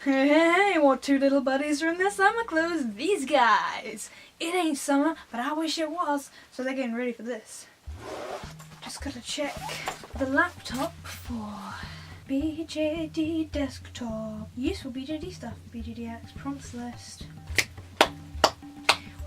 Hey, what two little buddies are in their summer clothes? These guys! It ain't summer, but I wish it was, so they're getting ready for this. Just gotta check the laptop for BJD desktop. Useful BJD stuff. BJD Addicts prompts list.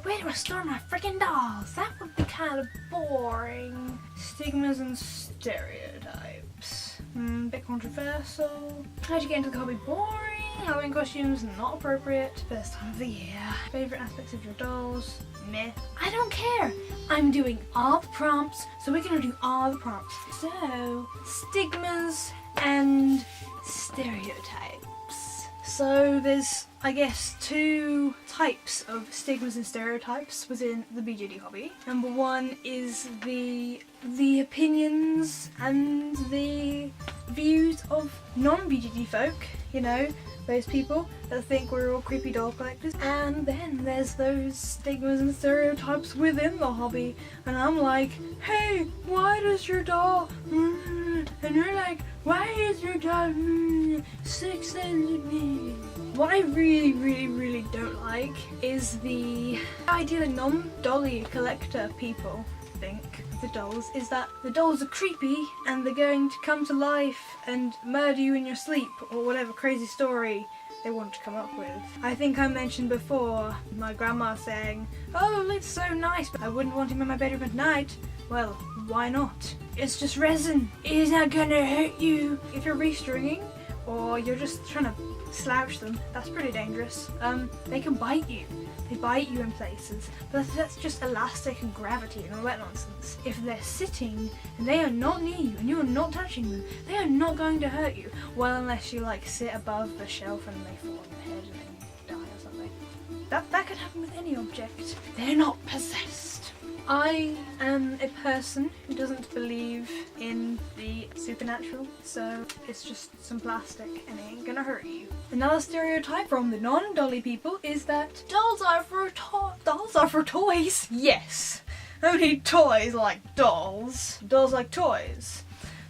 Where do I store my freaking dolls? That would be kind of boring. Stigmas and stereotypes. Bit controversial. How'd you get into the hobby? Boring. Halloween costumes not appropriate. First time of the year. Favourite aspects of your dolls? Meh. I don't care. I'm doing all the prompts, so we're gonna do all the prompts. So, stigmas and stereotypes. So there's, I guess, two types of stigmas and stereotypes within the BJD hobby. Number one is the opinions and the views of non-BJD folk, you know, those people that think we're all creepy doll collectors. And then there's those stigmas and stereotypes within the hobby, and I'm like, hey, why does your doll and you're like, why is your doll 6 centimeters? What I really don't like is the idea that non-dolly collector people think the dolls is that the dolls are creepy and they're going to come to life and murder you in your sleep, or whatever crazy story they want to come up with. I think I mentioned before my grandma saying, oh, it's so nice, but I wouldn't want him in my bedroom at night. Well, why not? It's just resin. It's not gonna hurt you. If you're restringing or you're just trying to slouch them, that's pretty dangerous. They can bite you. They bite you in places, but that's just elastic and gravity and all that nonsense. If they're sitting and they are not near you and you are not touching them, they are not going to hurt you. Well, unless you like sit above the shelf and they fall on your head and then you die or something. That could happen with any object. They're not possessed. I am a person who doesn't believe in the supernatural, so it's just some plastic and it ain't gonna hurt you. Another stereotype from the non-dolly people is that dolls are for toys. Yes, only toys like dolls. Dolls like toys.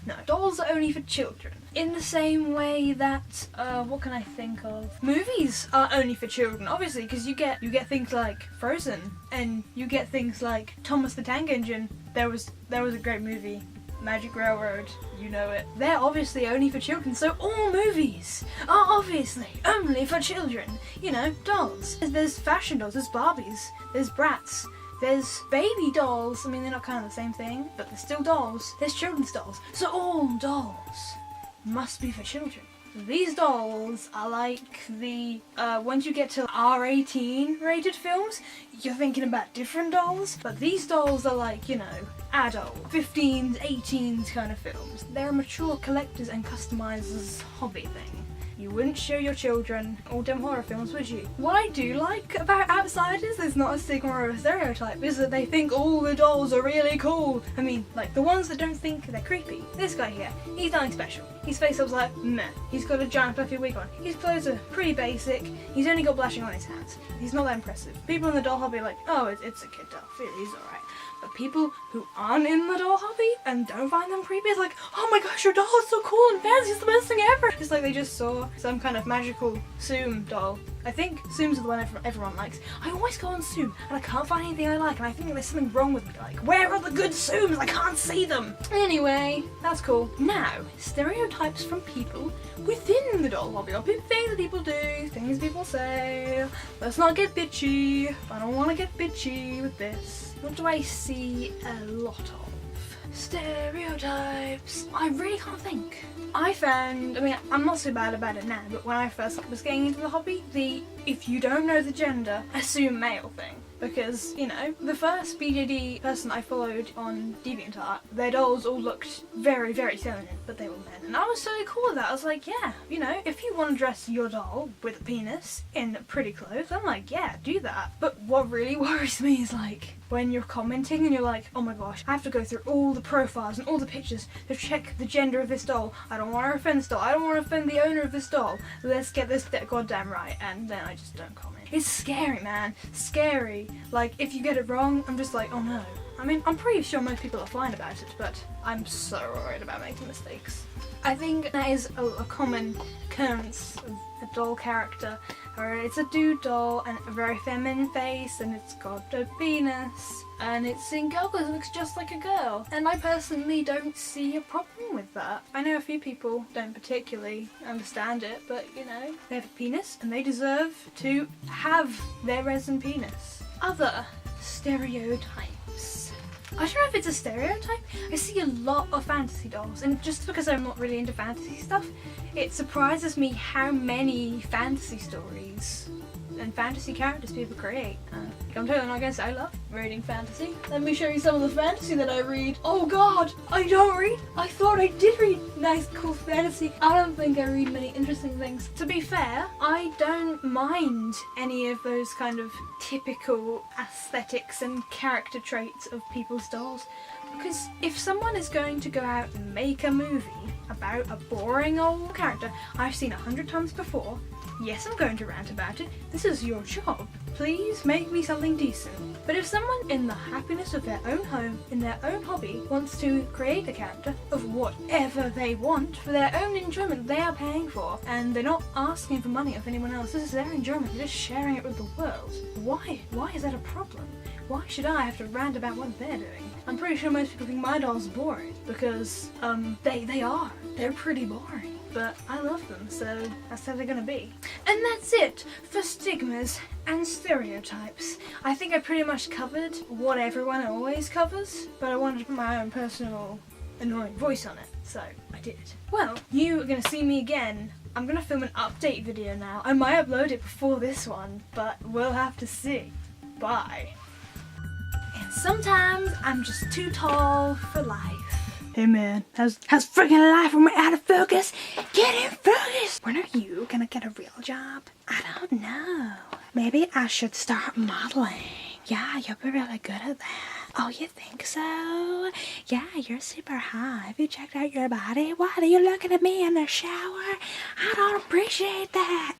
No, dolls are only for children. In the same way that, what can I think of? Movies are only for children, obviously, because you get things like Frozen, and you get things like Thomas the Tank Engine. There was a great movie, Magic Railroad, you know it. They're obviously only for children, so all movies are obviously only for children. You know, dolls. There's fashion dolls, there's Barbies, there's Bratz. There's baby dolls. I mean, they're not kind of the same thing, but they're still dolls. There's children's dolls. So all dolls must be for children. These dolls are like the, once you get to R18 rated films, you're thinking about different dolls. But these dolls are like, you know, adult, 15s, 18s kind of films. They're a mature collectors and customizers hobby thing. You wouldn't show your children all them horror films, would you? What I do like about outsiders, there's not a stigma or a stereotype, is that they think all the dolls are really cool. I mean, like the ones that don't think they're creepy. This guy here, he's nothing special. His face up's like, meh. He's got a giant fluffy wig on. His clothes are pretty basic. He's only got blushing on his hands. He's not that impressive. People in the doll hobby are like, oh, it's a kid doll. He's alright. But people who aren't in the doll hobby and don't find them creepy, it's like, oh my gosh, your doll is so cool and fancy, it's the best thing ever. It's like they just saw some kind of magical Zoom doll. I think Zooms are the one everyone likes. I always go on Zoom and I can't find anything I like, and I think there's something wrong with me. Like, where are the good Zooms? I can't see them. Anyway, that's cool. Now, stereotypes from people within the doll hobby, or things that people do, things people say. Let's not get bitchy. I don't want to get bitchy with this. What do I see a lot of? Stereotypes. I really can't think. I mean, I'm not so bad about it now, but when I first was getting into the hobby, if you don't know the gender, assume male thing. Because, you know, the first BJD person I followed on DeviantArt, their dolls all looked very, very feminine, but they were men. And I was so cool with that. I was like, yeah, you know, if you want to dress your doll with a penis in pretty clothes, I'm like, yeah, do that. But what really worries me is like, when you're commenting and you're like, oh my gosh, I have to go through all the profiles and all the pictures to check the gender of this doll. I don't want to offend this doll. I don't want to offend the owner of this doll. Let's get this goddamn right. And then I just don't comment. It's scary, man. Scary. Like, if you get it wrong, I'm just like, oh no. I mean, I'm pretty sure most people are fine about it, but I'm so worried about making mistakes. I think that is a common occurrence of a doll character, where it's a dude doll and a very feminine face, and it's got a penis, and it's in girl clothes, it looks just like a girl. And I personally don't see a problem with that. I know a few people don't particularly understand it, but you know, they have a penis and they deserve to have their resin penis. Other stereotypes. I don't know if it's a stereotype. I see a lot of fantasy dolls, and just because I'm not really into fantasy stuff, it surprises me how many fantasy stories and fantasy characters people create. I'm totally not gonna say I love reading fantasy. Let me show you some of the fantasy that I read. Oh god, I don't read. I thought I did read nice cool fantasy. I don't think I read many interesting things. To be fair, I don't mind any of those kind of typical aesthetics and character traits of people's dolls, because if someone is going to go out and make a movie about a boring old character I've seen 100 times before, yes, I'm going to rant about it. This is your job. Please make me something decent. But if someone in the happiness of their own home, in their own hobby, wants to create a character of whatever they want for their own enjoyment they are paying for, and they're not asking for money of anyone else, this is their enjoyment, they're just sharing it with the world. Why is that a problem? Why should I have to rant about what they're doing? I'm pretty sure most people think my dolls are boring, because, they are. They're pretty boring. But I love them, so that's how they're gonna be. And that's it for stigmas and stereotypes. I think I pretty much covered what everyone always covers, but I wanted to put my own personal annoying voice on it, so I did. Well, you are gonna see me again. I'm gonna film an update video now. I might upload it before this one, but we'll have to see. Bye. And sometimes I'm just too tall for life. Hey man, how's freaking life when we're out of focus? Get in focus! When are you gonna get a real job? I don't know. Maybe I should start modeling. Yeah, you'll be really good at that. Oh, you think so? Yeah, you're super hot. Have you checked out your body? Why are you looking at me in the shower? I don't appreciate that.